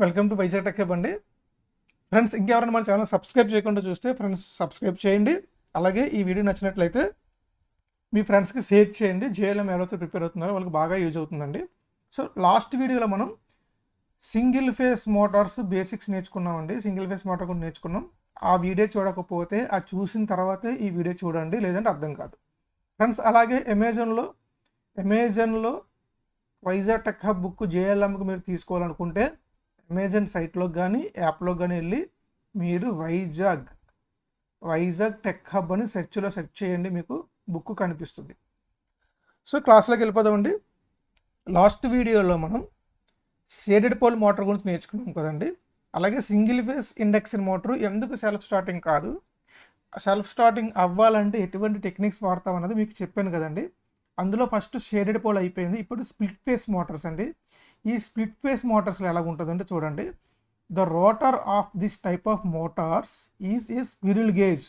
Welcome to Vizag tech hub అండి. Friends, ఇంకెవరైనా మన ఛానల్ సబ్స్క్రైబ్ చేయకుండా చూస్తే ఫ్రెండ్స్ సబ్స్క్రైబ్ చేయండి. అలాగే ఈ వీడియో నచ్చినట్లయితే మీ ఫ్రెండ్స్కి షేర్ చేయండి. జేఎల్ఎం ఎవరైతే ప్రిపేర్ అవుతున్నారో వాళ్ళకి బాగా యూజ్ అవుతుందండి. సో లాస్ట్ వీడియోలో మనం సింగిల్ ఫేస్ మోటార్స్ బేసిక్స్ నేర్చుకున్నామండి. సింగిల్ ఫేస్ మోటార్ కూడా నేర్చుకున్నాం. ఆ వీడియో చూడకపోతే ఆ చూసిన తర్వాతే ఈ వీడియో చూడండి, లేదంటే అర్థం కాదు. ఫ్రెండ్స్, అలాగే అమెజాన్లో వైజాగ్ టెక్ హబ్ బుక్ జేఎల్ఎంకి మీరు తీసుకోవాలనుకుంటే అమెజాన్ సైట్లోకి కానీ యాప్లోకి కానీ వెళ్ళి మీరు వైజాగ్ టెక్ హబ్ అని సెర్చ్ చేయండి, మీకు బుక్ కనిపిస్తుంది. సో క్లాస్లోకి వెళ్ళిపోదామండి. లాస్ట్ వీడియోలో మనం షేడెడ్ పోల్ మోటార్ గురించి నేర్చుకున్నాం కదండి. అలాగే సింగిల్ ఫేస్ ఇండక్షన్ మోటార్ ఎందుకు సెల్ఫ్ స్టార్టింగ్ కాదు, సెల్ఫ్ స్టార్టింగ్ అవ్వాలంటే ఎటువంటి టెక్నిక్స్ వాడతాం అన్నది మీకు చెప్పాను కదండి. అందులో ఫస్ట్ షేడెడ్ పోల్ అయిపోయింది. ఇప్పుడు స్ప్లిట్ ఫేస్ మోటార్స్ అండి. ఈ స్ప్లిట్ ఫేస్ మోటార్స్లో ఎలా ఉంటుందంటే చూడండి, the rotor of this type of motors is a squirrel cage.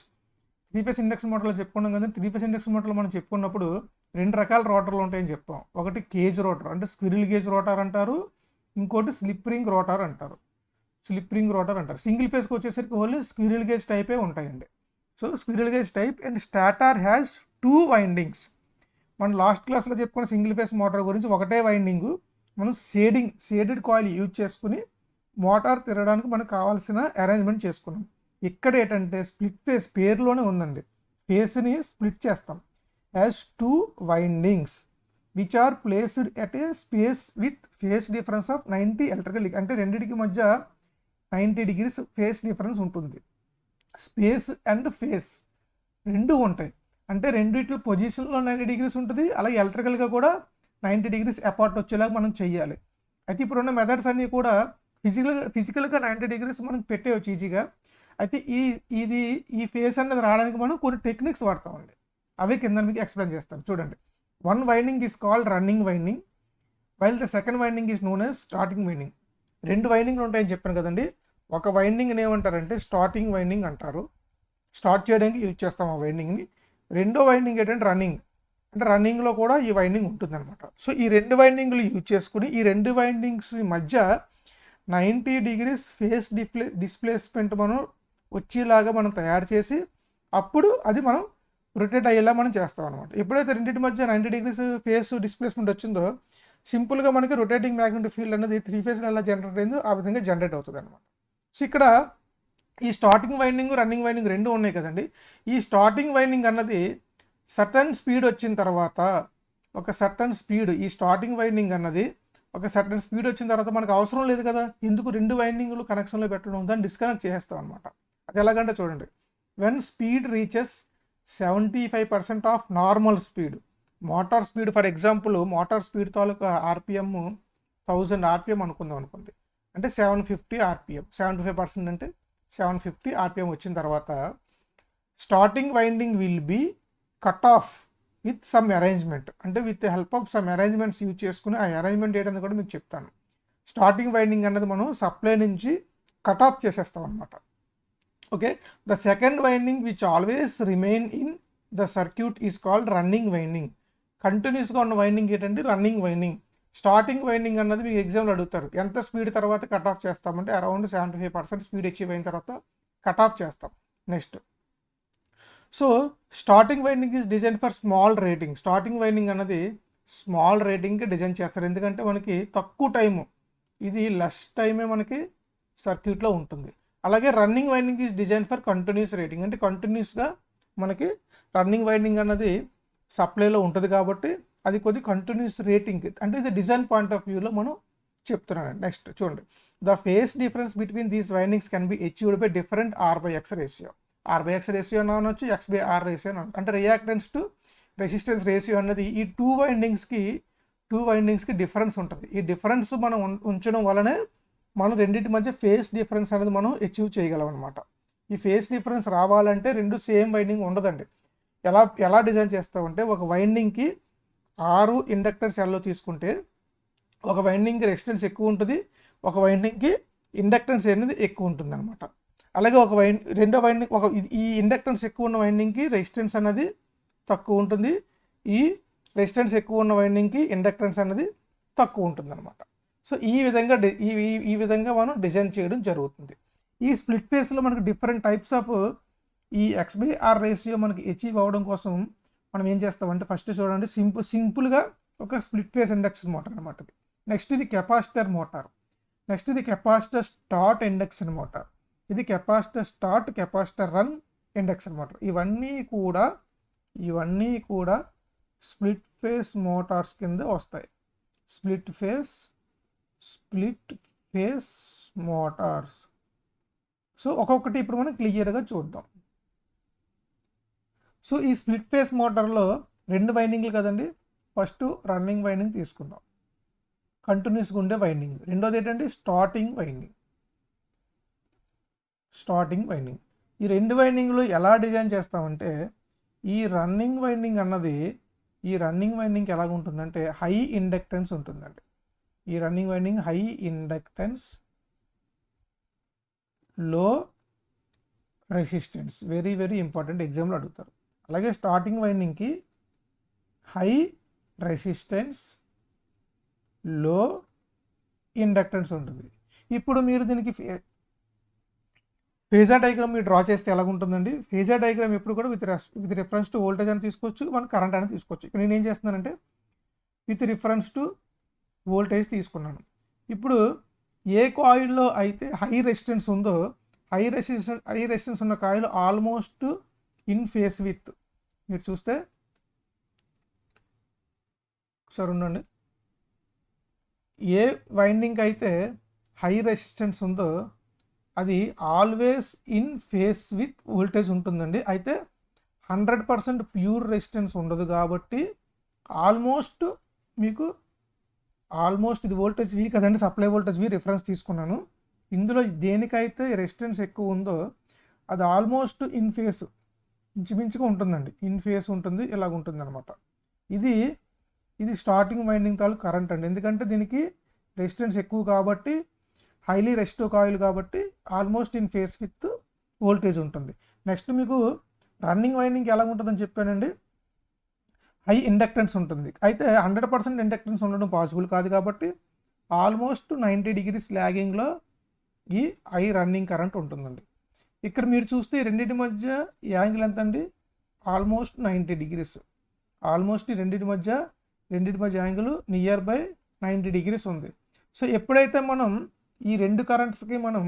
Three phase induction మోటార్లో చెప్పుకున్నాం కదండి. త్రీ ఫేస్ ఇండక్షన్ మోటార్లో మనం చెప్పుకున్నప్పుడు రెండు రకాల రోటర్లు ఉంటాయని చెప్పాం. ఒకటి కేజ్ రోటర్ అంటే స్క్విరిల్ గేజ్ రోటర్ అంటారు, ఇంకోటి స్లిప్ రింగ్ రోటర్ అంటారు. సింగిల్ ఫేస్కి వచ్చేసరికి ఓన్లీ స్క్విరిల్ గేజ్ టైపే ఉంటాయండి. So squirrel gauge type and starter has 2 windings. మనం లాస్ట్ క్లాస్లో చెప్పుకున్న సింగిల్ ఫేస్ మోటార్ గురించి ఒకటే వైండింగ్, మనం షేడెడ్ కాయిల్ యూజ్ చేసుకుని మోటార్ తిరగడానికి మనకు కావాల్సిన అరేంజ్మెంట్ చేసుకున్నాం. ఇక్కడ ఏంటంటే స్ప్లిట్ ఫేస్ పేరులోనే ఉందండి. ఫేస్ని స్ప్లిట్ చేస్తాం. Has 2 windings which are placed at a space with phase difference of 90 electrical, అంటే రెండింటికి మధ్య 90 degrees ఫేస్ డిఫరెన్స్ ఉంటుంది. స్పేస్ అండ్ ఫేస్ రెండు ఉంటాయి, అంటే రెండిట్లో పొజిషన్లో 90 degrees ఉంటుంది. అలాగే ఎలక్ట్రికల్గా కూడా 90 degrees అపార్ట్ వచ్చేలాగా మనం చెయ్యాలి. అయితే ఇప్పుడున్న మెథడ్స్ అన్నీ కూడా ఫిజికల్గా 90 degrees మనం పెట్టేయచ్చు ఈజీగా. అయితే ఈ ఫేస్ అనేది రావడానికి మనం కొన్ని టెక్నిక్స్ వాడతామండి. అవి కింద మీకు ఎక్స్ప్లెయిన్ చేస్తాను. చూడండి, 1 winding is called running winding while the second winding is known as starting winding. 2 వైండింగ్లు ఉంటాయని చెప్పాను కదండి. ఒక వైండింగ్ని ఏమంటారంటే స్టార్టింగ్ వైండింగ్ అంటారు. స్టార్ట్ చేయడానికి యూజ్ చేస్తాం ఆ వైండింగ్ని. రెండో వైండింగ్ ఏంటంటే రన్నింగ్, అంటే రన్నింగ్లో కూడా ఈ వైండింగ్ ఉంటుందన్నమాట. సో ఈ 2 వైండింగ్లు యూజ్ చేసుకుని ఈ 2 వైండింగ్స్ మధ్య 90 degrees ఫేస్ డిస్ప్లేస్మెంట్ మనం వచ్చేలాగా మనం తయారు చేసి అప్పుడు అది మనం రొటేట్ అయ్యేలా మనం చేస్తాం అనమాట. ఎప్పుడైతే రెండింటి మధ్య 90 degrees ఫేస్ డిస్ప్లేస్మెంట్ వచ్చిందో సింపుల్గా మనకి రొటేటింగ్ మ్యాగ్నెటిక్ ఫీల్డ్ అనేది 3 ఫేస్లో ఎలా జనరేట్ అయిందో ఆ విధంగా జనరేట్ అవుతుంది అనమాట. సో ఇక్కడ ఈ స్టార్టింగ్ వైండింగ్ రన్నింగ్ వైండింగ్ రెండు ఉన్నాయి కదండి. ఈ స్టార్టింగ్ వైండింగ్ అన్నది సర్టన్ స్పీడ్ వచ్చిన తర్వాత ఈ స్టార్టింగ్ వైండింగ్ అన్నది ఒక సర్టన్ స్పీడ్ వచ్చిన తర్వాత మనకు అవసరం లేదు కదా, ఎందుకు 2 వైండింగ్లు కనెక్షన్లో పెట్టడం, దాన్ని డిస్కనెక్ట్ చేస్తాం అనమాట. అది ఎలాగంటే చూడండి, when speed reaches 75% of normal speed, motor speed for example motor speed taluka RPM 1000 RPM అనుకోండి, అంటే 750 RPM. 75% అంటే 750 RPM వచ్చిన తర్వాత starting winding will be cut off with some arrangement, అంటే with help of some arrangements use చేసుకుని ఆ arrangement ఏంటనేది కూడా మీకు చెప్తాను. స్టార్టింగ్ వైండింగ్ అనేది మనం సప్లై నుంచి కట్ ఆఫ్ చేసేస్తాం అనమాట. Okay, the second winding which always remain in the circuit is called running winding. కంటిన్యూస్గా ఉన్న వైండింగ్ ఏంటంటే రన్నింగ్ వైండింగ్. స్టార్టింగ్ వైండింగ్ అన్నది మీకు ఎగ్జామ్లో అడుగుతారు, ఎంత స్పీడ్ తర్వాత కట్ ఆఫ్ చేస్తామంటే అరౌండ్ 75% స్పీడ్ అచీవ్ అయిన తర్వాత కట్ ఆఫ్ చేస్తాం. Next, so starting winding is design for small rating. Starting winding అన్నది స్మాల్ రేటింగ్కి డిజైన్ చేస్తారు, ఎందుకంటే మనకి తక్కువ టైము, ఇది లెస్ టైమే మనకి సర్క్యూట్లో ఉంటుంది. అలాగే running winding is design for continuous rating, అంటే కంటిన్యూస్గా మనకి రన్నింగ్ వైండింగ్ అన్నది సప్లైలో ఉంటుంది కాబట్టి అది కొద్ది కంటిన్యూస్ రేటింగ్, అంటే ఇది డిజైన్ పాయింట్ ఆఫ్ వ్యూలో మనం చెప్తున్నాను. నెక్స్ట్ చూడండి, the phase difference between these windings can be achieved by different R/X ratio. R/X ratio అనొచ్చు, X/R రేషియో అనొచ్చు, అంటే రియాక్టెన్స్ టు రెసిస్టెన్స్ రేషియో అన్నది ఈ 2 వైండింగ్స్కి డిఫరెన్స్ ఉంటుంది. ఈ డిఫరెన్స్ మనం ఉంచడం వలనే మనం రెండింటి మధ్య ఫేస్ డిఫరెన్స్ అనేది మనం అచీవ్ చేయగలం అనమాట. ఈ ఫేస్ డిఫరెన్స్ రావాలంటే 2 సేమ్ వైండింగ్ ఉండదండి. ఎలా డిజైన్ చేస్తామంటే ఒక వైండింగ్కి 6 ఇండక్టర్ సెల్లో తీసుకుంటే ఒక వైండింగ్కి రెసిస్టెన్స్ ఎక్కువ ఉంటుంది, ఒక వైండింగ్కి ఇండక్టెన్స్ అనేది ఎక్కువ ఉంటుంది అనమాట. అలాగే రెండో వైండింగ్ ఈ ఇండక్టెన్స్ ఎక్కువ ఉన్న వైండింగ్కి రెసిస్టెన్స్ అనేది తక్కువ ఉంటుంది, ఈ రెసిస్టెన్స్ ఎక్కువ ఉన్న వైండింగ్కి ఇండక్టెన్స్ అనేది తక్కువ ఉంటుంది అనమాట. సో ఈ విధంగా మనం డిజైన్ చేయడం జరుగుతుంది. ఈ స్ప్లిట్ ఫేస్లో మనకు డిఫరెంట్ టైప్స్ ఆఫ్ ఈ X/R రేషియో మనకి అచీవ్ అవ్వడం కోసం మనం ఏం చేస్తామంటే ఫస్ట్ చూడండి, సింపుల్గా ఒక స్ప్లిట్ ఫేస్ ఇండక్షన్ మోటార్ అనమాట. నెక్స్ట్ ఇది కెపాసిటర్ మోటార్. నెక్స్ట్ ఇది కెపాసిటర్ స్టార్ట్ ఇండక్షన్ మోటార్. ఇది capacitor start capacitor run induction motor. ఇవన్నీ కూడా స్ప్లిట్ ఫేస్ మోటార్స్ కింద వస్తాయి. Split face Motors. సో ఒక్కొక్కటి ఇప్పుడు మనం క్లియర్గా చూద్దాం. సో ఈ స్ప్లిట్ ఫేస్ మోటార్లో 2 వైండింగ్లు కదండి. ఫస్ట్ రన్నింగ్ వైండింగ్ తీసుకుందాం, కంటిన్యూస్గా ఉండే వైండింగ్. రెండోది ఏంటంటే స్టార్టింగ్ వైండింగ్. ఈ 2 వైండింగ్లు ఎలా డిజైన్ చేస్తామంటే, ఈ రన్నింగ్ వైండింగ్ ఎలాగ ఉంటుందంటే హై ఇండక్టెన్స్ ఉంటుందండి. ఈ రన్నింగ్ వైండింగ్ హై ఇండక్టెన్స్, లో రెసిస్టెన్స్. వెరీ వెరీ ఇంపార్టెంట్, ఎగ్జామ్లో అడుగుతారు. అలాగే స్టార్టింగ్ వైండింగ్కి హై రెసిస్టెన్స్, లో ఇండక్టెన్స్ ఉంటుంది. ఇప్పుడు మీరు దీనికి ఫేజర్ డయాగ్రామ్ మీరు డ్రా చేస్తే ఎలా ఉంటుందండి? ఫేజర్ డయాగ్రామ్ ఎప్పుడు కూడా విత్ రిఫరెన్స్ టు వోల్టేజ్ అని తీసుకోవచ్చు, మనం కరెంట్ అని తీసుకోవచ్చు. ఇక్కడ నేను ఏం చేస్తున్నానంటే విత్ రిఫరెన్స్ టు వోల్టేజ్ తీసుకున్నాను. ఇప్పుడు ఏ కాయిల్లో అయితే హై రెసిస్టెన్స్ ఉందో, హై రెసిస్టెన్స్ ఉన్న coil almost in phase with, మీరు చూస్తే ఒకసారి ఉండండి, ఏ వైండింగ్ అయితే హై రెసిస్టెన్స్ ఉందో అది always in phase with voltage ఉంటుందండి. అయితే 100% ప్యూర్ రెసిస్టెన్స్ ఉండదు కాబట్టి ఆల్మోస్ట్ ఇది వోల్టేజ్ వి కదండి, సప్లై వోల్టేజ్ వి రిఫరెన్స్ తీసుకున్నాను. ఇందులో దేనికైతే రెసిస్టెన్స్ ఎక్కువ ఉందో అది ఆల్మోస్ట్ ఇన్ ఫేస్ ఇంచుమించుగా ఉంటుందండి, ఇన్ ఫేస్ ఉంటుంది, ఇలాగ ఉంటుంది అనమాట. ఇది స్టార్టింగ్ వైండింగ్ తాలూకు కరెంట్ అండి. ఎందుకంటే దీనికి రెసిస్టెన్స్ ఎక్కువ కాబట్టి, హైలీ రెసిస్టివ్ కాయిల్ కాబట్టి almost in phase with voltage ఉంటుంది. నెక్స్ట్ మీకు రన్నింగ్ వైండింగ్ ఎలా ఉంటుందని చెప్పానండి, హై ఇండక్టెన్స్ ఉంటుంది. అయితే 100% ఇండక్టెన్స్ ఉండడం పాసిబుల్ కాదు కాబట్టి ఆల్మోస్ట్ 90 degrees ల్యాగింగ్లో ఈ హై రన్నింగ్ కరెంట్ ఉంటుందండి. ఇక్కడ మీరు చూస్తే రెండింటి మధ్య యాంగిల్ ఎంత అండి, ఆల్మోస్ట్ 90 degrees. ఆల్మోస్ట్ రెండింటి మధ్య యాంగిల్ నియర్ బై 90 degrees ఉంది. సో ఎప్పుడైతే మనం ఈ 2 కరెంట్స్కి మనం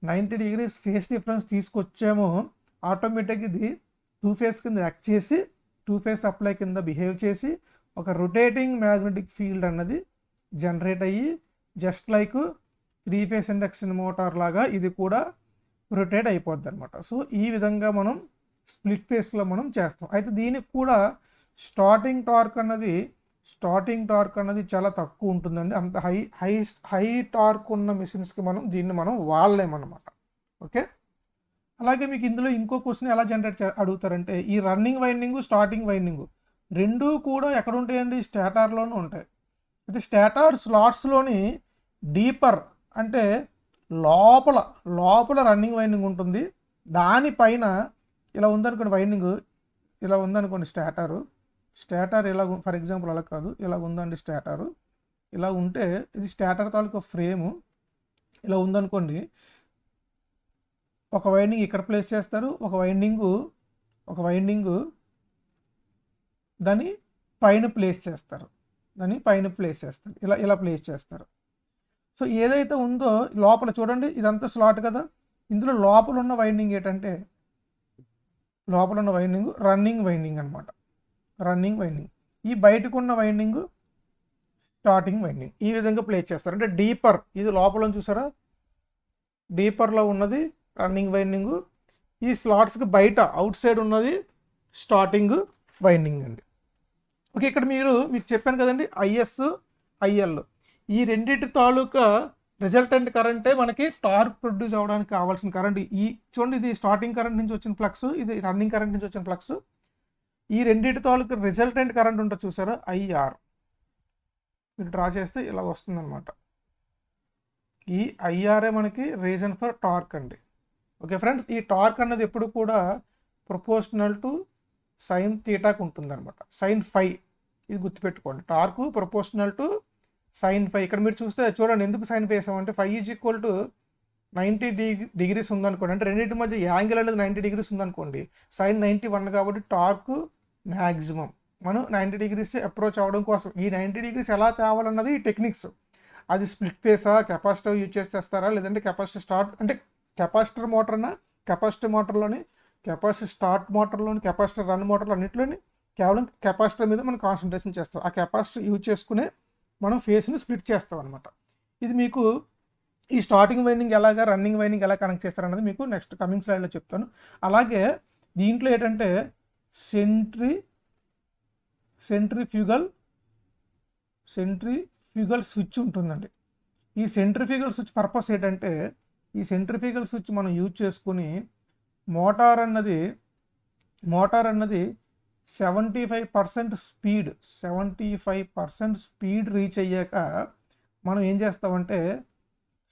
90 degrees ఫేస్ డిఫరెన్స్ తీసుకొచ్చామో ఆటోమేటిక్గా ఇది 2 ఫేస్ కింద యాక్ట్ చేసి 2 ఫేస్ సప్లై కింద బిహేవ్ చేసి ఒక రొటేటింగ్ మ్యాగ్నెటిక్ ఫీల్డ్ అన్నది జనరేట్ అయ్యి just like 3 phase induction motor లాగా ఇది కూడా రొటేట్ అయిపోద్ది అనమాట. సో ఈ విధంగా మనం స్ప్లిట్ ఫేస్లో మనం చేస్తాం. అయితే దీనికి కూడా స్టార్టింగ్ టార్క్ అన్నది చాలా తక్కువ ఉంటుందండి. అంత హై టార్క్ ఉన్న మిషన్స్కి దీన్ని మనం వాడలేమన్నమాట. ఓకే, అలాగే మీకు ఇందులో ఇంకో క్వశ్చన్ ఎలా జనరేట్ అడుగుతారంటే, ఈ రన్నింగ్ వైండింగ్ స్టార్టింగ్ వైండింగ్ రెండూ కూడా ఎక్కడ ఉంటాయండి, స్టాటార్లోనే ఉంటాయి. అయితే స్టాటార్ స్లాట్స్లోని డీపర్ అంటే లోపల రన్నింగ్ వైండింగ్ ఉంటుంది. దానిపైన ఇలా ఉందనుకోండి, వైండింగ్ ఇలా ఉందనుకోండి, స్టాటార్ ఇలా, ఫర్ ఎగ్జాంపుల్ అలా కాదు, ఇలా ఉందండి స్టాటారు. ఇలా ఉంటే ఇది స్టాటర్ తాలూకా ఫ్రేము ఇలా ఉందనుకోండి, ఒక వైండింగ్ ఇక్కడ ప్లేస్ చేస్తారు, ఒక వైండింగు దాన్ని పైన ప్లేస్ చేస్తారు, ఇలా ప్లేస్ చేస్తారు. సో ఏదైతే ఉందో లోపల చూడండి, ఇదంతా స్లాట్ కదా, ఇందులో లోపల ఉన్న వైండింగ్ ఏంటంటే రన్నింగ్ వైండింగ్ అనమాట. ఈ బయటకు ఉన్న వైండింగ్ స్టార్టింగ్ వైండింగ్. ఈ విధంగా ప్లేస్ చేస్తారు. అంటే డీపర్, ఇది లోపల చూసారా, డీపర్లో ఉన్నది రన్నింగ్ వైండింగ్, ఈ స్లాట్స్కి బయట అవుట్ సైడ్ ఉన్నది స్టార్టింగ్ వైండింగ్ అండి. ఓకే, ఇక్కడ మీకు చెప్పాను కదండి, ఐఎస్ ఐఎల్ ఈ రెండింటి తాలూకా రిజల్టెంట్ కరెంటే మనకి టార్క్ ప్రొడ్యూస్ అవ్వడానికి కావాల్సిన కరెంట్. చూడండి, ఇది స్టార్టింగ్ కరెంట్ నుంచి వచ్చిన ఫ్లక్స్, ఇది రన్నింగ్ కరెంట్ నుంచి వచ్చిన ఫ్లక్స్. ఈ రెండింటి తాలూకా రిజల్టెంట్ కరెంట్ ఉంటుంది చూసారా, ఐఆర్. మీరు డ్రా చేస్తే ఇలా వస్తుందన్నమాట. ఈ ఐఆర్ఏ మనకి రీజన్ ఫర్ టార్క్ అండి. ఓకే ఫ్రెండ్స్, ఈ టార్క్ అన్నది ఎప్పుడు కూడా ప్రపోర్షనల్ టు సైన్ థీటాకు ఉంటుంది అనమాట, sin φ. ఇది గుర్తుపెట్టుకోండి, torque proportional to sin phi. ఇక్కడ మీరు చూస్తే చూడండి ఎందుకు sin phi వేసామంటే phi is equal to 90 degrees ఉందనుకోండి, అంటే రెండింటి మధ్య యాంగిల్ అనేది 90 degrees ఉందనుకోండి, sin 91 కాబట్టి టార్క్ మ్యాక్సిమం మనం 90 degrees అప్రోచ్ అవ్వడం కోసం ఈ 90 degrees ఎలా తేవాలన్నది టెక్నిక్స్. అది స్ప్లిట్ ఫేసా, కెపాసిటర్ యూజ్ చేస్తారా, లేదంటే కెపాసిటర్ స్టార్ట్ అంటే కెపాసిటర్ మోటార్ అన్న, కెపాసిటర్ మోటార్లోని, కెపాసిటర్ స్టార్ట్ మోటార్లోని, కెపాసిటర్ రన్ మోటార్లు అన్నింటిలోని కేవలం కెపాసిటర్ మీద మనం కాన్సన్ట్రేషన్ చేస్తాం. ఆ కెపాసిటర్ యూజ్ చేసుకునే మనం ఫేస్ని స్ప్లిట్ చేస్తాం అనమాట. ఇది మీకు ఈ స్టార్టింగ్ వైండింగ్ ఎలాగా, రన్నింగ్ వైండింగ్ ఎలా కనెక్ట్ చేస్తారన్నది మీకు నెక్స్ట్ కమింగ్ స్లైడ్లో చెప్తాను. అలాగే దీంట్లో ఏంటంటే సెంట్రిఫ్యూగల్ స్విచ్ ఉంటుందండి. ఈ సెంట్రిఫ్యూగల్ స్విచ్ పర్పస్ ఏంటంటే, ఈ సెంట్రిఫ్యూగల్ స్విచ్ మనం యూజ్ చేసుకుని మోటార్ అన్నది 75% స్పీడ్ రీచ్ అయ్యాక మనం ఏం చేస్తామంటే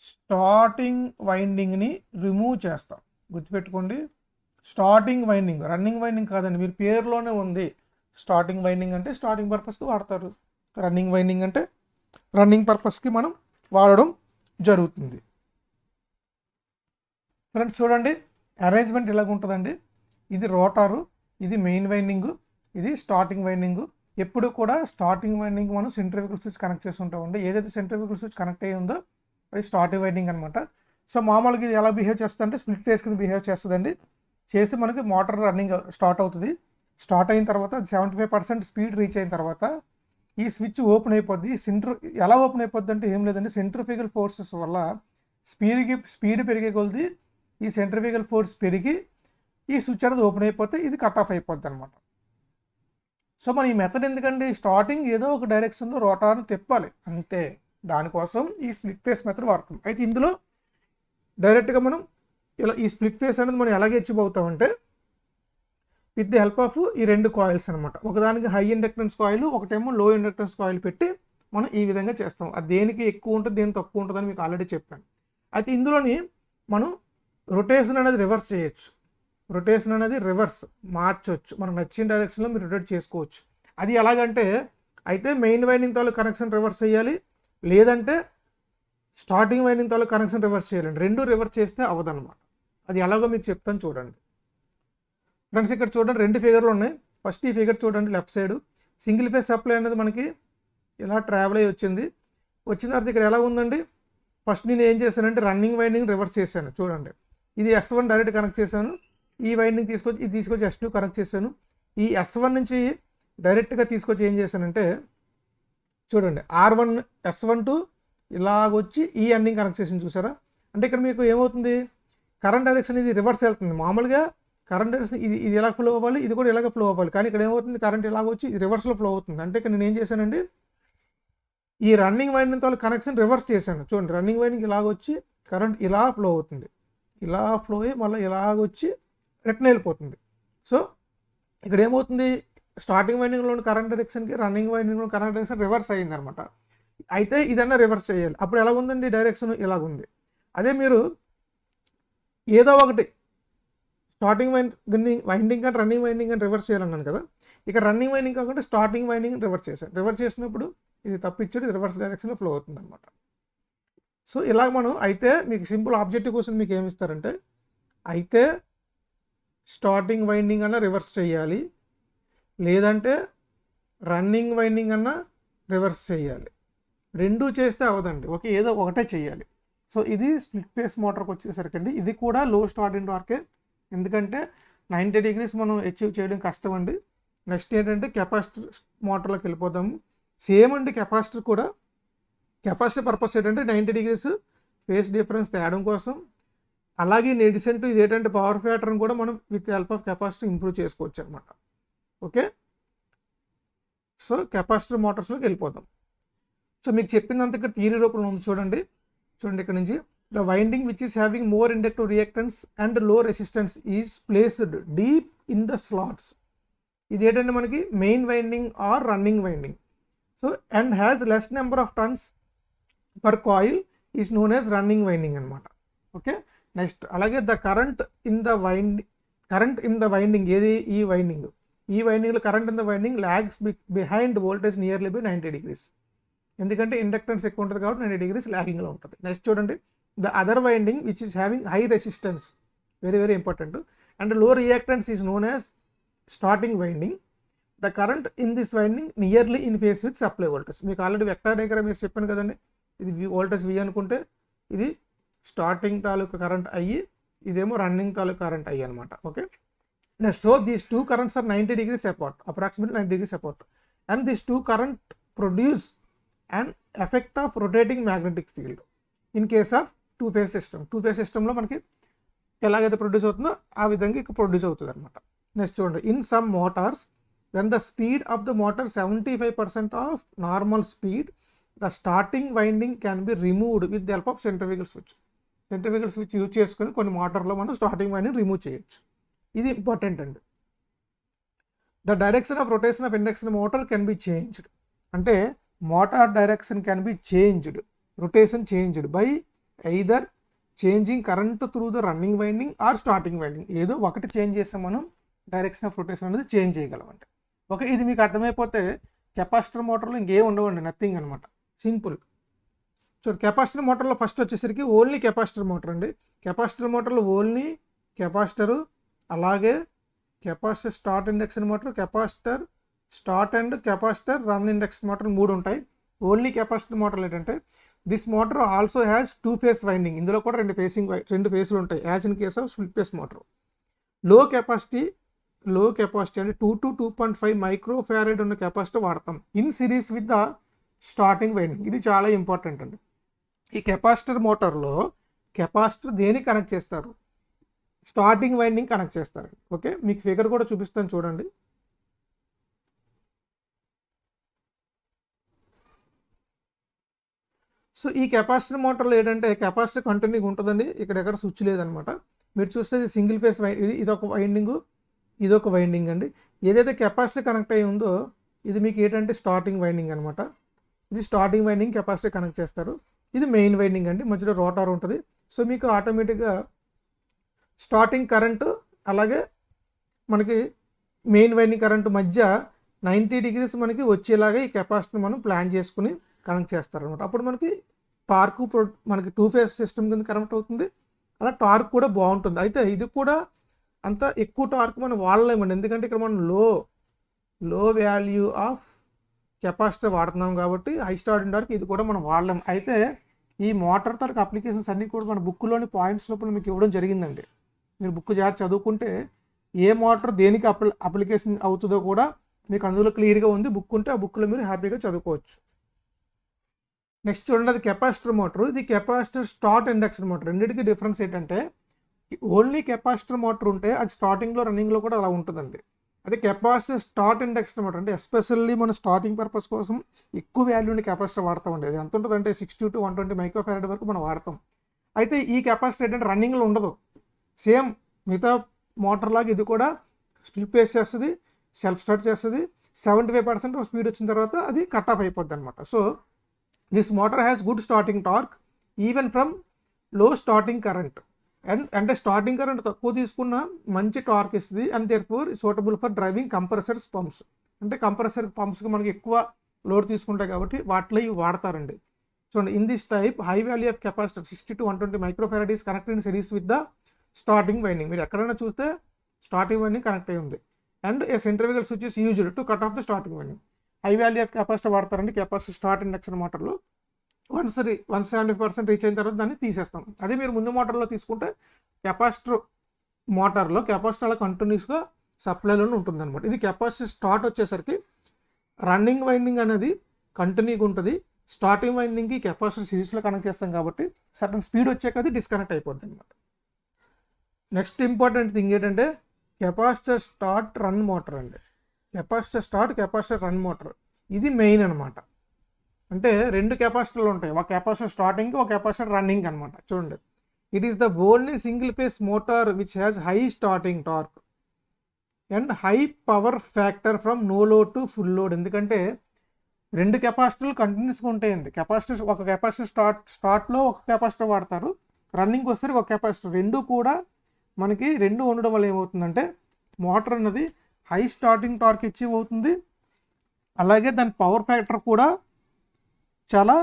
స్టార్టింగ్ వైండింగ్ని రిమూవ్ చేస్తాం. గుర్తుపెట్టుకోండి, స్టార్టింగ్ వైండింగ్, రన్నింగ్ వైండింగ్ కాదండి. మీరు పేరులోనే ఉంది, స్టార్టింగ్ వైండింగ్ అంటే స్టార్టింగ్ పర్పస్కి వాడతారు, రన్నింగ్ వైండింగ్ అంటే రన్నింగ్ పర్పస్కి మనం వాడడం జరుగుతుంది. ఫ్రెండ్స్ చూడండి, అరేంజ్మెంట్ ఇలాగ ఉంటుందండి. ఇది రోటారు, ఇది మెయిన్ వైండింగ్, ఇది స్టార్టింగ్ వైండింగ్. ఎప్పుడు కూడా స్టార్టింగ్ వైండింగ్ మనం సెంట్రిఫ్యూగల్ స్విచ్ కనెక్ట్ చేసి ఉంటామండి. ఏదైతే సెంట్రిఫ్యూగల్ స్విచ్ కనెక్ట్ అయ్యి ఉందో అది స్టార్టింగ్ వైండింగ్ అనమాట. సో మామూలుగా ఇది ఎలా బిహేవ్ చేస్తుంది అంటే స్ప్లిట్ ఫేస్ కింద బిహేవ్ చేస్తుందండి. చేసి మనకి మోటార్ రన్నింగ్ స్టార్ట్ అవుతుంది. స్టార్ట్ అయిన తర్వాత 75% స్పీడ్ రీచ్ అయిన తర్వాత ఈ స్విచ్ ఓపెన్ అయిపోద్ది. ఎలా ఓపెన్ అయిపోద్ది అంటే ఏం లేదండి, సెంట్రిఫ్యూగల్ ఫోర్సెస్ వల్ల స్పీడ్ పెరిగే కొలది ఈ సెంట్రిఫ్యూగల్ ఫోర్స్ పెరిగి ఈ స్విచ్ అనేది ఓపెన్ అయిపోతే ఇది కట్ ఆఫ్ అయిపోద్ది అనమాట. సో మనం ఈ మెథడ్ ఎందుకండి, స్టార్టింగ్ ఏదో ఒక డైరెక్షన్లో రోటార్ని తిప్పాలి అంతే, దానికోసం ఈ స్ప్లిట్ ఫేస్ మెథడ్ వాడతాం. అయితే ఇందులో డైరెక్ట్గా మనం ఇలా ఈ స్ప్లిట్ ఫేస్ అనేది మనం ఎలాగే అచీవ్ అవుతామంటే విత్ ది హెల్ప్ ఆఫ్ ఈ రెండు కాయిల్స్ అనమాట. ఒకదానికి హై ఇండక్టెన్స్ కాయిల్, ఒకటేమో లో ఇండక్టెన్స్ కాయిల్ పెట్టి మనం ఈ విధంగా చేస్తాం. అది దేనికి ఎక్కువ ఉంటుంది, దేనికి తక్కువ ఉంటుందని మీకు ఆల్రెడీ చెప్పాను. అయితే ఇందులోని మనం రొటేషన్ అనేది రివర్స్ చేయొచ్చు, రొటేషన్ అనేది రివర్స్ మార్చవచ్చు, మనం నచ్చిన డైరెక్షన్లో మీరు రొటేట్ చేసుకోవచ్చు. అది ఎలాగంటే అయితే మెయిన్ వైండింగ్ తాలూ కనెక్షన్ రివర్స్ చేయాలి, లేదంటే స్టార్టింగ్ వైండింగ్ తాలూ కనెక్షన్ రివర్స్ చేయాలండి. రెండు రివర్స్ చేస్తే అవ్వదన్నమాట. అది ఎలాగో మీకు చెప్తాను చూడండి. ఫ్రెండ్స్ ఇక్కడ చూడండి, రెండు ఫిగర్లు ఉన్నాయి. ఫస్ట్ ఈ ఫిగర్ చూడండి, left side single phase supply అనేది మనకి ఇలా ట్రావెల్ అయ్యి వచ్చింది. వచ్చిన తర్వాత ఇక్కడ ఎలా ఉందండి, ఫస్ట్ నేను ఏం చేశానంటే రన్నింగ్ వైండింగ్ రివర్స్ చేశాను. చూడండి, ఇది S1 డైరెక్ట్ కనెక్ట్ చేశాను, ఈ వైండింగ్ తీసుకొచ్చి S2 కనెక్ట్ చేశాను. ఈ S1 నుంచి డైరెక్ట్గా తీసుకొచ్చి ఏం చేశానంటే చూడండి R1 S1 టు ఇలాగొచ్చి ఈ ఎండింగ్ కనెక్ట్ చేసింది, చూసారా? అంటే ఇక్కడ మీకు ఏమవుతుంది, కరెంట్ డైరెక్షన్ ఇది రివర్స్ వెళ్తుంది. మామూలుగా కరెంట్ డైరెక్షన్ ఇది ఎలా ఫ్లో అవ్వాలి, ఇది కూడా ఇలాగ ఫ్లో అవ్వాలి, కానీ ఇక్కడ ఏమవుతుంది, కరెంట్ ఇలాగ వచ్చి రివర్స్లో ఫ్లో అవుతుంది. అంటే ఇక్కడ నేను ఏం చేశానండి, ఈ రన్నింగ్ వైండింగ్ తో కనెక్షన్ రివర్స్ చేశాను. చూడండి, రన్నింగ్ వైండింగ్ ఇలాగొచ్చి కరెంట్ ఇలా ఫ్లో అవుతుంది, ఇలా ఫ్లో అయ్యి మళ్ళీ ఇలాగొచ్చి రిటర్న్ వెళ్ళిపోతుంది. సో ఇక్కడ ఏమవుతుంది, స్టార్టింగ్ వైండింగ్లోని కరెంట్ డైరెక్షన్కి రన్నింగ్ వైండింగ్లో కరెంట్ డైరెక్షన్ రివర్స్ అయ్యింది అనమాట. అయితే ఇదన్నా రివర్స్ చేయాలి. అప్పుడు ఎలాగుందండి, డైరెక్షన్ ఇలాగుంది. అదే మీరు ఏదో ఒకటి స్టార్టింగ్ వైండింగ్ కానీ రన్నింగ్ వైండింగ్ కానీ రివర్స్ చేయాలన్నాను కదా, ఇక్కడ రన్నింగ్ వైండింగ్ కాకుండా స్టార్టింగ్ వైండింగ్ రివర్స్ చేశాను. రివర్స్ చేసినప్పుడు ఇది తప్పించాడు, ఇది రివర్స్ డైరెక్షన్లో ఫ్లో అవుతుంది అనమాట. సో ఇలాగ మనం అయితే మీకు సింపుల్ ఆబ్జెక్టివ్ క్వశ్చన్ మీకు ఏమి ఇస్తారంటే, అయితే స్టార్టింగ్ వైండింగ్ అన్నా రివర్స్ చేయాలి, లేదంటే రన్నింగ్ వైండింగ్ అన్నా రివర్స్ చేయాలి. రెండూ చేస్తే అవదండి, ఏదో ఒకటే చేయాలి. సో ఇది స్ప్లిట్ ఫేస్ మోటార్కి వచ్చేసరికి ఇది కూడా లో స్టార్టింగ్ టార్కే, ఎందుకంటే 90 degrees మనం అచీవ్ చేయడం కష్టం అండి. నెక్స్ట్ ఏంటంటే కెపాసిటర్ మోటార్లోకి వెళ్ళిపోతాము. సేమ్ అండి, కెపాసిటర్ కూడా కెపాసిటర్ పర్పస్ ఏంటంటే 90 degrees ఫేస్ డిఫరెన్స్ తేయడం కోసం. అలాగే ఇన్ అడిషన్ టు ఇది ఏంటంటే పవర్ ఫ్యాక్టర్ని కూడా మనం with help of capacitor improve చేసుకోవచ్చు అనమాట. ఓకే, సో కెపాసిటర్ మోటార్స్లోకి వెళ్ళిపోతాం. సో మీకు చెప్పిందంత ఇక్కడ థియరీ రూపంలో ఉంది. చూడండి ఇక్కడ నుంచి the winding which is having more inductive reactance and low resistance is placed deep in the slots. ఇది ఏంటంటే మనకి main winding or running winding. So and has less number of turns per coil is known as running winding అనమాట. Okay, next అలాగే the current in the winding ఏది, ఈ వైండింగ్లో current in the winding lags behind voltage nearly by 90 degrees. ఎందుకంటే inductance ఎక్కువ ఉంటుంది కాబట్టి 90 degrees లాగింగ్లో ఉంటుంది. నెక్స్ట్ చూడండి, the other winding which is having high resistance, very very important, and low reactance is known as starting winding. The current in this winding nearly in phase with supply voltage. మీకు already vector diagram వేసి చెప్పాను కదండి, ఇది voltage V అనుకుంటే ఇది starting తాలూకు current అయ్యి, ఇదేమో రన్నింగ్ తాలూకు కరెంట్ అయ్యి అనమాట. Okay, next so these two currents are 90 degrees apart, approximately 90 degrees apart, and these two current produce an effect of rotating magnetic field in case of two phase system. Two phase సిస్టంలో మనకి ఎలాగైతే produce అవుతుందో ఆ విధంగా ఇక్కడ produce అవుతుంది అనమాట. Next చూడండి, in some Motors when the speed of the motor 75% of normal speed, the starting winding can be removed with the help of centrifugal switch. Centrifugal switch use చేసుకొని కొన్ని మోటార్లో మనం స్టార్టింగ్ వైండింగ్ రిమూవ్ చేయొచ్చు. ఇది important అండి. The direction of rotation of induction motor can be changed, అంటే motor direction can be changed, rotation changed by either changing current through the running winding or starting winding. ఏదో ఒకటి change చేస్తే మనం direction of rotation అనేది change చేయగలమంటే. Okay, ఇది మీకు అర్థమైపోతే capacitor మోటార్లో ఇంకేం ఉండవండి, నథింగ్ అనమాట, సింపుల్. చూడండి, కెపాసిటర్ మోటార్లో ఫస్ట్ వచ్చేసరికి ఓన్లీ కెపాసిటర్ మోటార్ అండి. కెపాసిటర్ మోటార్లో ఓన్లీ కెపాసిటరు, అలాగే capacitor start induction motor, capacitor start and capacitor run induction motor 3 ఉంటాయి. ఓన్లీ కెపాసిటర్ మోటార్లు ఏంటంటే this motor also has 2 phase winding, ఇందులో కూడా 2 ఫేస్లు ఉంటాయి, as in case of split face motor. లో capacity అంటే 2 to 2.5 మైక్రోఫారడ్ ఉన్న కెపాసిటర్ వాడతాం in series with the starting winding. ఇది చాలా ఇంపార్టెంట్ అండి. ఈ కెపాసిటర్ మోటార్లో కెపాసిటర్ దేనికి కనెక్ట్ చేస్తారు, స్టార్టింగ్ వైండింగ్ కనెక్ట్ చేస్తారు. ఓకే, మీకు ఫిగర్ కూడా చూపిస్తాను చూడండి. సో ఈ కెపాసిటర్ మోటార్లో ఏంటంటే కెపాసిటర్ కంటిన్యూగా ఉంటుందండి, ఇక్కడ ఎక్కడ స్విచ్ లేదనమాట. మీరు చూస్తే ఇది సింగిల్ ఫేస్ ఇదొక వైండింగ్, ఇదొక వైండింగ్ అండి. ఏదైతే కెపాసిటర్ కనెక్ట్ అయ్యి ఉందో ఇది మీకు ఏంటంటే స్టార్టింగ్ వైండింగ్ అనమాట. ఇది స్టార్టింగ్ వైండింగ్ కెపాసిటర్ కనెక్ట్ చేస్తారు. ఇది మెయిన్ వైండింగ్ అండి, మధ్యలో రోటార్ ఉంటుంది. సో మీకు ఆటోమేటిక్గా స్టార్టింగ్ కరెంటు అలాగే మనకి మెయిన్ వైండింగ్ కరెంటు మధ్య 90 degrees మనకి వచ్చేలాగా ఈ కెపాసిటర్ మనం ప్లాన్ చేసుకుని కనెక్ట్ చేస్తారనమాట. అప్పుడు మనకి టార్క్ మనకి 2 phase సిస్టమ్ కింద కనెక్ట్ అవుతుంది, అలా టార్క్ కూడా బాగుంటుంది. అయితే ఇది కూడా అంత ఎక్కువ టార్క్ మనం వాడలేమండి, ఎందుకంటే ఇక్కడ మనం లో వాల్యూ ఆఫ్ కెపాసిటర్ వాడుతున్నాం కాబట్టి హై స్టార్టింగ్ టార్క్ ఇది కూడా మనం వాడలేము. అయితే ఈ మోటార్ తాలూకు అప్లికేషన్స్ అన్నీ కూడా మన బుక్లోని పాయింట్స్ లోపల మీకు ఇవ్వడం జరిగిందండి. మీరు బుక్ జాగ్రత్త చదువుకుంటే ఏ మోటార్ దేనికి అప్లికేషన్ అవుతుందో కూడా మీకు అందులో క్లియర్గా ఉంది. బుక్ ఉంటే ఆ బుక్లో మీరు హ్యాపీగా చదువుకోవచ్చు. నెక్స్ట్ చూడండి, అది కెపాసిటర్ మోటార్, ఇది కెపాసిటర్ స్టార్ట్ ఇండక్షన్ మోటార్. రెండింటికి డిఫరెన్స్ ఏంటంటే ఓన్లీ కెపాసిటర్ మోటార్ ఉంటే అది స్టార్టింగ్లో రన్నింగ్లో కూడా అలా ఉంటుందండి. అదే కెపాసిటర్ స్టార్ట్ ఇండక్షన్ మోటార్ అంటే ఎస్పెషల్లీ మన స్టార్టింగ్ పర్పస్ కోసం ఎక్కువ వాల్యూని కెపాసిటర్ వాడతామండి. అది ఎంత ఉంటుంది అంటే 60 to 120 మైక్రోఫారడ్ వరకు మనం వాడతాం. అయితే ఈ కెపాసిటర్ ఏంటంటే రన్నింగ్లో ఉండదు, సేమ్ మిగతా మోటార్ లాగా ఇది కూడా స్ప్లిట్ ఫేస్ చేస్తుంది, సెల్ఫ్ స్టార్ట్ చేస్తుంది. 75% స్పీడ్ వచ్చిన తర్వాత అది కట్ ఆఫ్ అయిపోద్ది అనమాట. So this motor has good starting torque even from లో స్టార్టింగ్ కరెంట్. అంటే స్టార్టింగ్ కరెంట్ తక్కువ తీసుకున్న మంచి టార్క్ ఇస్తుంది. And therefore suitable for driving compressors pumps. అంటే కంప్రెసర్ పంప్స్కి మనకి ఎక్కువ లోడ్ తీసుకుంటాయి కాబట్టి వాటిలో ఇవి వాడతారండి. చూడండి, in this type high value of capacitor 60 to 120 microfarad is connected in series with the starting winding. మీరు ఎక్కడైనా చూస్తే స్టార్టింగ్ వైండింగ్ కనెక్ట్ అయి ఉంది. And A centrifugal switch is used to cut off the starting winding. High value of capacitor వాడతారండి capacitor start induction మోటార్లో. 170% reach అయిన తర్వాత దాన్ని తీసేస్తాం. అదే మీరు ముందు మోటార్లో తీసుకుంటే కెపాసిటర్ మోటార్లో కెపాసిటర్ అలా కంటిన్యూస్గా సప్లైలోనే ఉంటుంది అనమాట. ఇది కెపాసిటర్ స్టార్ట్ వచ్చేసరికి రన్నింగ్ వైండింగ్ అనేది కంటిన్యూగా ఉంటుంది, స్టార్టింగ్ వైండింగ్కి కెపాసిటర్ సిరీస్లో కనెక్ట్ చేస్తాం కాబట్టి సడన్ స్పీడ్ వచ్చాక అది డిస్కనెక్ట్ అయిపోద్ది అనమాట. నెక్స్ట్ ఇంపార్టెంట్ థింగ్ ఏంటంటే కెపాసిటర్ స్టార్ట్ రన్ మోటార్ అండి. Capacitor start, capacitor run motor ఇది మెయిన్ అనమాట. అంటే 2 కెపాసిటర్లు ఉంటాయి, ఒక కెపాసిటర్ స్టార్టింగ్, ఒక కెపాసిటర్ రన్నింగ్ అనమాట. చూడండి, it is the only single phase motor which has high starting torque and high power factor from no load to full load. ఎందుకంటే 2 కెపాసిటర్లు కంటిన్యూస్గా ఉంటాయండి. ఒక కెపాసిటర్ స్టార్ట్లో ఒక కెపాసిటర్ వాడతారు, రన్నింగ్కి వస్తే ఒక కెపాసిటర్. రెండు కూడా మనకి ఉండడం వల్ల ఏమవుతుందంటే మోటార్ అన్నది హై స్టార్టింగ్ టార్క్ అచీవ్ అవుతుంది, అలాగే దాని పవర్ ఫ్యాక్టర్ కూడా చాలా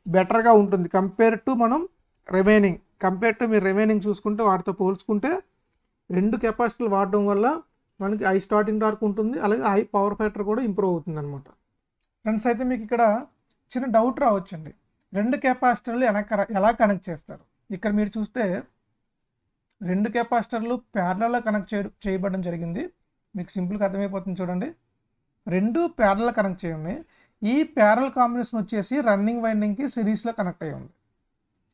బెటర్గా ఉంటుంది కంపేర్ టు మీరు రిమైనింగ్ చూసుకుంటే వాటితో పోల్చుకుంటే 2 కెపాసిటర్లు వాడడం వల్ల మనకి హై స్టార్టింగ్ టార్క్ ఉంటుంది, అలాగే హై పవర్ ఫ్యాక్టర్ కూడా ఇంప్రూవ్ అవుతుంది అనమాట. ఫ్రెండ్స్, అయితే మీకు ఇక్కడ చిన్న డౌట్ రావచ్చండి, 2 కెపాసిటర్లు ఎలా కనెక్ట్ చేస్తారు? ఇక్కడ మీరు చూస్తే 2 కెపాసిటర్లు ప్యారలల్గా కనెక్ట్ చేయబడడం జరిగింది. మీకు సింపుల్గా అర్థమైపోతుంది చూడండి. 2 ప్యారలల్ కనెక్ట్ చేయి ఉన్నాయి. ఈ ప్యారల్ కాంబినేషన్ వచ్చేసి రన్నింగ్ వైండింగ్కి సిరీస్లో కనెక్ట్ అయ్యి ఉంది.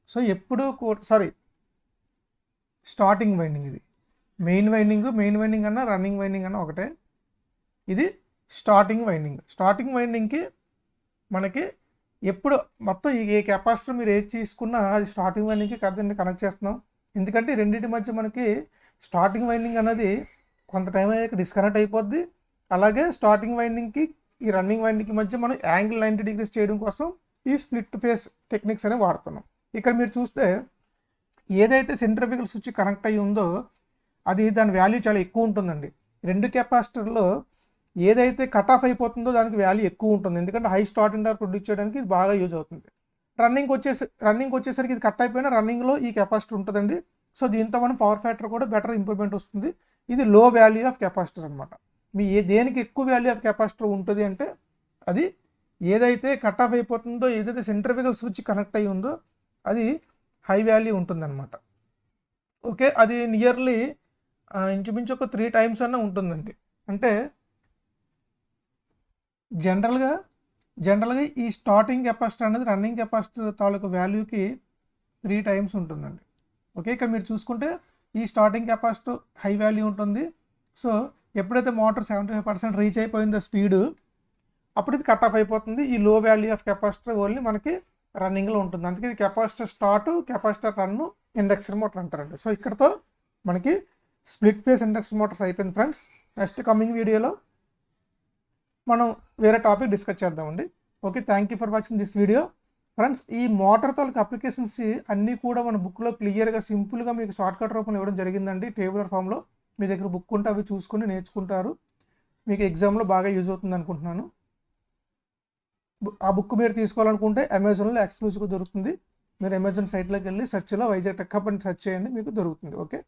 సో స్టార్టింగ్ వైండింగ్, ఇది మెయిన్ వైండింగ్ అన్న రన్నింగ్ వైండింగ్ అన్న ఒకటే. ఇది స్టార్టింగ్ వైండింగ్కి మనకి ఎప్పుడు మొత్తం ఏ కెపాసిటర్ మీరు ఏది తీసుకున్నా అది స్టార్టింగ్ వైండింగ్కి కనెక్ట్ చేస్తున్నాం. ఎందుకంటే రెండింటి మధ్య మనకి స్టార్టింగ్ వైండింగ్ అనేది కొంత టైం అయ్యాక డిస్కనెక్ట్ అయిపోద్ది. అలాగే స్టార్టింగ్ వైండింగ్కి ఈ రన్నింగ్ వైండింగ్కి మధ్య మనం యాంగిల్ 90 degrees చేయడం కోసం ఈ స్ప్లిట్ ఫేస్ టెక్నిక్స్ అనేవి వాడుతున్నాం. ఇక్కడ మీరు చూస్తే ఏదైతే సెంట్రిఫ్యూగల్ స్విచ్ కనెక్ట్ అయ్యి ఉందో అది దాని వాల్యూ చాలా ఎక్కువ ఉంటుందండి. 2 కెపాసిటర్లో ఏదైతే కట్ ఆఫ్ అయిపోతుందో దానికి వాల్యూ ఎక్కువ ఉంటుంది, ఎందుకంటే హై స్టార్టింగ్ టార్క్ ప్రొడ్యూస్ చేయడానికి ఇది బాగా యూజ్ అవుతుంది. రన్నింగ్ వచ్చేసరికి ఇది కట్ అయిపోయినా రన్నింగ్లో ఈ కెపాసిటర్ ఉంటుందండి. సో దీంతో మనం పవర్ ఫ్యాక్టర్ కూడా బెటర్ ఇంప్రూవ్మెంట్ వస్తుంది. ఇది లో వాల్యూ ఆఫ్ కెపాసిటర్ అనమాట. దేనికి ఎక్కువ వాల్యూ ఆఫ్ కెపాసిటర్ ఉంటుంది అంటే అది ఏదైతే కట్ ఆఫ్ అయిపోతుందో, ఏదైతే సెంట్రిఫ్యూగల్ స్విచ్ కనెక్ట్ అయ్యి ఉందో అది హై వాల్యూ ఉంటుందన్నమాట. ఓకే, అది నియర్లీ ఇంచుమించు ఒక 3 times అన్న ఉంటుందండి. అంటే జనరల్గా ఈ స్టార్టింగ్ కెపాసిటర్ అనేది రన్నింగ్ కెపాసిటర్ తాలూకు వాల్యూకి 3 times ఉంటుందండి. ఓకే, ఇక్కడ మీరు చూసుకుంటే ఈ స్టార్టింగ్ కెపాసిటర్ హై వాల్యూ ఉంటుంది. సో ఎప్పుడైతే మోటార్ 75% రీచ్ అయిపోయిందో స్పీడ్, అప్పుడు ఇది కట్ ఆఫ్ అయిపోతుంది. ఈ లో వాల్యూ ఆఫ్ కెపాసిటర్ ఓన్లీ మనకి రన్నింగ్లో ఉంటుంది. అందుకే ఇది capacitor start, capacitor run, induction motor అంటారండి. సో ఇక్కడతో మనకి స్ప్లిట్ ఫేస్ ఇండక్షన్ మోటార్స్ అయిపోయింది ఫ్రెండ్స్. నెక్స్ట్ కమింగ్ వీడియోలో మనం వేరే టాపిక్ డిస్కస్ చేద్దామండి. Okay, thank you for watching this video friends. ఈ మోటార్ తాలూకు అప్లికేషన్స్ అన్నీ కూడా మన బుక్లో క్లియర్గా సింపుల్గా మీకు షార్ట్కట్ రూపంలో ఇవ్వడం జరిగిందండి. టేబులర్ ఫామ్లో మీ దగ్గర బుక్ ఉంటే అవి చూసుకుని నేర్చుకుంటారు. మీకు ఎగ్జామ్లో బాగా యూజ్ అవుతుంది అనుకుంటున్నాను. ఆ బుక్ మీరు తీసుకోవాలనుకుంటే అమెజాన్లో ఎక్స్క్లూజివ్గా దొరుకుతుంది. మీరు అమెజాన్ సైట్లోకి వెళ్ళి సెర్చ్లో వైజాగ్ టెక్ హబ్ అని సెర్చ్ చేయండి, మీకు దొరుకుతుంది. ఓకే.